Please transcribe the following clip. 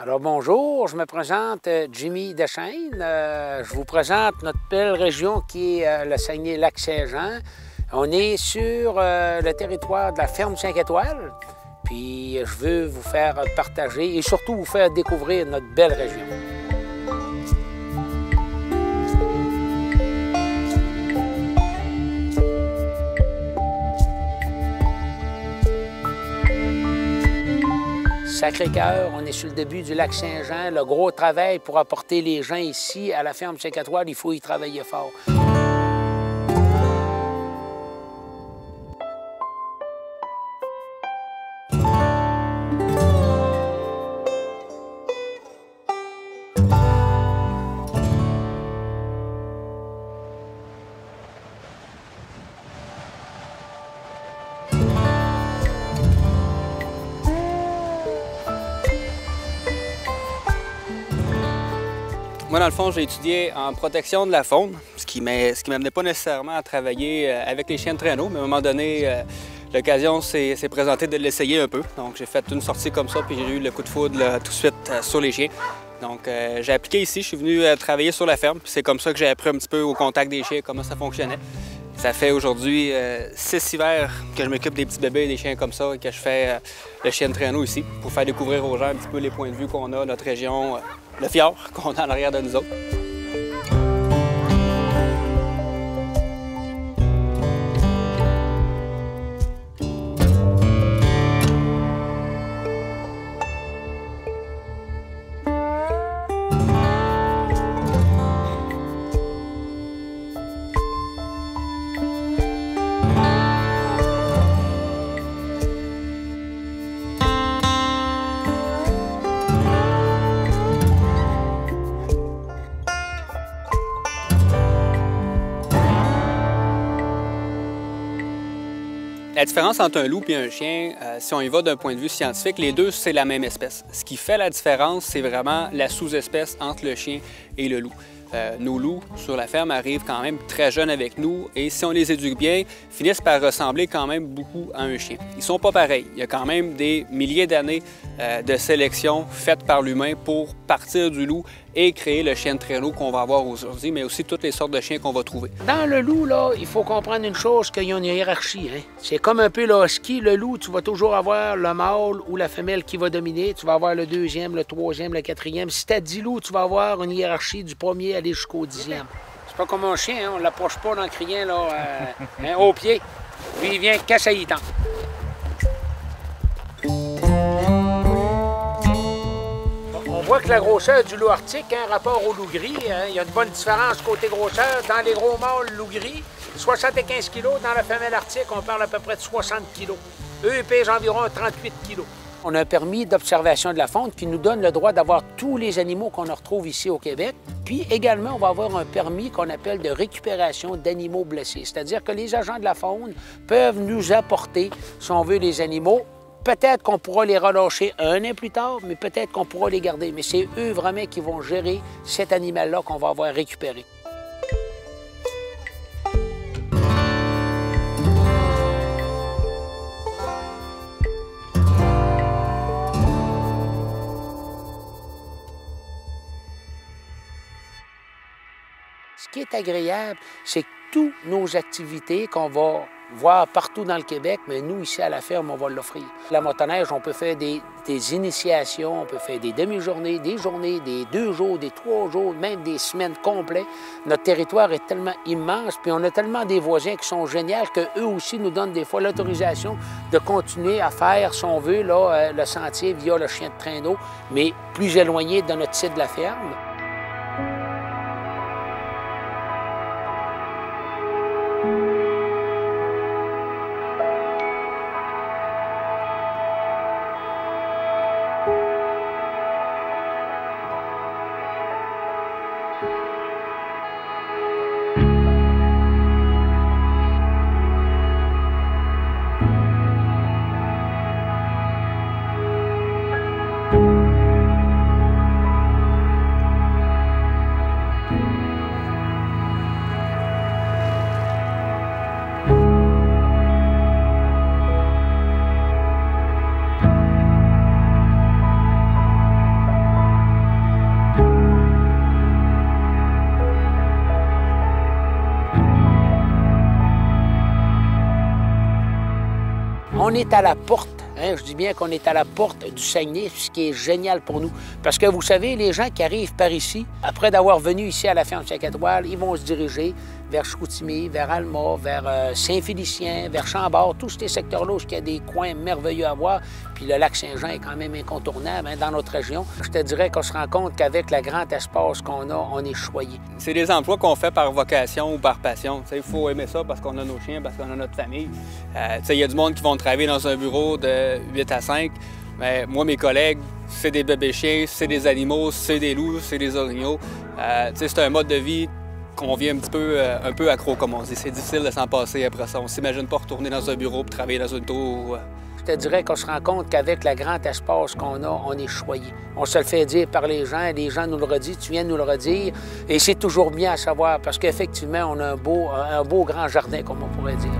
Alors bonjour, je me présente Jimmy Deschênes. Je vous présente notre belle région qui est le Saguenay-Lac-Saint-Jean. On est sur le territoire de la ferme 5 étoiles. Puis je veux vous faire partager et surtout vous faire découvrir notre belle région. Sacré-Cœur, on est sur le début du lac Saint-Jean. Le gros travail pour apporter les gens ici à la ferme 5 étoiles, il faut y travailler fort. Moi, dans le fond, j'ai étudié en protection de la faune, ce qui ne m'amenait pas nécessairement à travailler avec les chiens de traîneau, mais à un moment donné, l'occasion s'est présentée de l'essayer un peu. Donc, j'ai fait une sortie comme ça, puis j'ai eu le coup de foudre là, tout de suite sur les chiens. Donc, j'ai appliqué ici, je suis venu travailler sur la ferme, puis c'est comme ça que j'ai appris un petit peu au contact des chiens, comment ça fonctionnait. Ça fait aujourd'hui 6 hivers que je m'occupe des petits bébés et des chiens comme ça et que je fais le chien de traîneau ici pour faire découvrir aux gens un petit peu les points de vue qu'on a, notre région, le fjord qu'on a en arrière de nous autres. La différence entre un loup et un chien, si on y va d'un point de vue scientifique, les deux, c'est la même espèce. Ce qui fait la différence, c'est vraiment la sous-espèce entre le chien et le loup. Nos loups sur la ferme arrivent quand même très jeunes avec nous et si on les éduque bien, finissent par ressembler quand même beaucoup à un chien. Ils sont pas pareils. Il y a quand même des milliers d'années de sélection faite par l'humain pour partir du loup et créer le chien de traîneau qu'on va avoir aujourd'hui, mais aussi toutes les sortes de chiens qu'on va trouver. Dans le loup, là, il faut comprendre une chose, qu'il y a une hiérarchie. Hein? C'est comme un peu le husky, le loup, tu vas toujours avoir le mâle ou la femelle qui va dominer. Tu vas avoir le deuxième, le troisième, le quatrième. Si tu as 10 loups, tu vas avoir une hiérarchie du premier aller jusqu'au 10e. C'est pas comme un chien, hein? On ne l'approche pas dans le criant là, hein, au pied. Puis il vient casse-à-y-temps. On voit que la grosseur du loup arctique, hein, rapport au loup gris, hein, il y a une bonne différence côté grosseur. Dans les gros mâles loup gris, 75 kg. Dans la femelle arctique, on parle à peu près de 60 kg. Eux, ils pèsent environ 38 kg. On a un permis d'observation de la faune qui nous donne le droit d'avoir tous les animaux qu'on retrouve ici au Québec. Puis également, on va avoir un permis qu'on appelle de récupération d'animaux blessés. C'est-à-dire que les agents de la faune peuvent nous apporter, si on veut, les animaux. Peut-être qu'on pourra les relâcher un an plus tard, mais peut-être qu'on pourra les garder. Mais c'est eux vraiment qui vont gérer cet animal-là qu'on va avoir récupéré. Ce qui est agréable, c'est que toutes nos activités qu'on va voir partout dans le Québec, mais nous, ici à la ferme, on va l'offrir. La motoneige, on peut faire des initiations, on peut faire des demi-journées, des journées, des 2 jours, des 3 jours, même des semaines complètes. Notre territoire est tellement immense, puis on a tellement des voisins qui sont géniaux qu'eux aussi nous donnent des fois l'autorisation de continuer à faire, si on veut, là, le sentier via le chien de traîneau, mais plus éloigné de notre site de la ferme. on est à la porte. Hein, je dis bien qu'on est à la porte du Saguenay, ce qui est génial pour nous. Parce que vous savez, les gens qui arrivent par ici, après d'avoir venu ici à la ferme 5 étoiles, ils vont se diriger vers Chicoutimi, vers Alma, vers Saint-Félicien, vers Chambord, tous ces secteurs-là où il y a des coins merveilleux à voir. Puis le lac Saint-Jean est quand même incontournable hein, dans notre région. Je te dirais qu'on se rend compte qu'avec le grand espace qu'on a, on est choyé. C'est des emplois qu'on fait par vocation ou par passion. Il faut aimer ça parce qu'on a nos chiens, parce qu'on a notre famille. Il y a du monde qui vont travailler dans un bureau de 8 à 5. Mais moi, mes collègues, c'est des bébés chiens, c'est des animaux, c'est des loups, c'est des orignaux. C'est un mode de vie qu'on vient un peu accro, comme on dit. C'est difficile de s'en passer après ça. On ne s'imagine pas retourner dans un bureau pour travailler dans une tour. Je te dirais qu'on se rend compte qu'avec le grand espace qu'on a, on est choyé. On se le fait dire par les gens nous le redisent, tu viens de nous le redire. Et c'est toujours bien à savoir parce qu'effectivement, on a un beau grand jardin, comme on pourrait dire.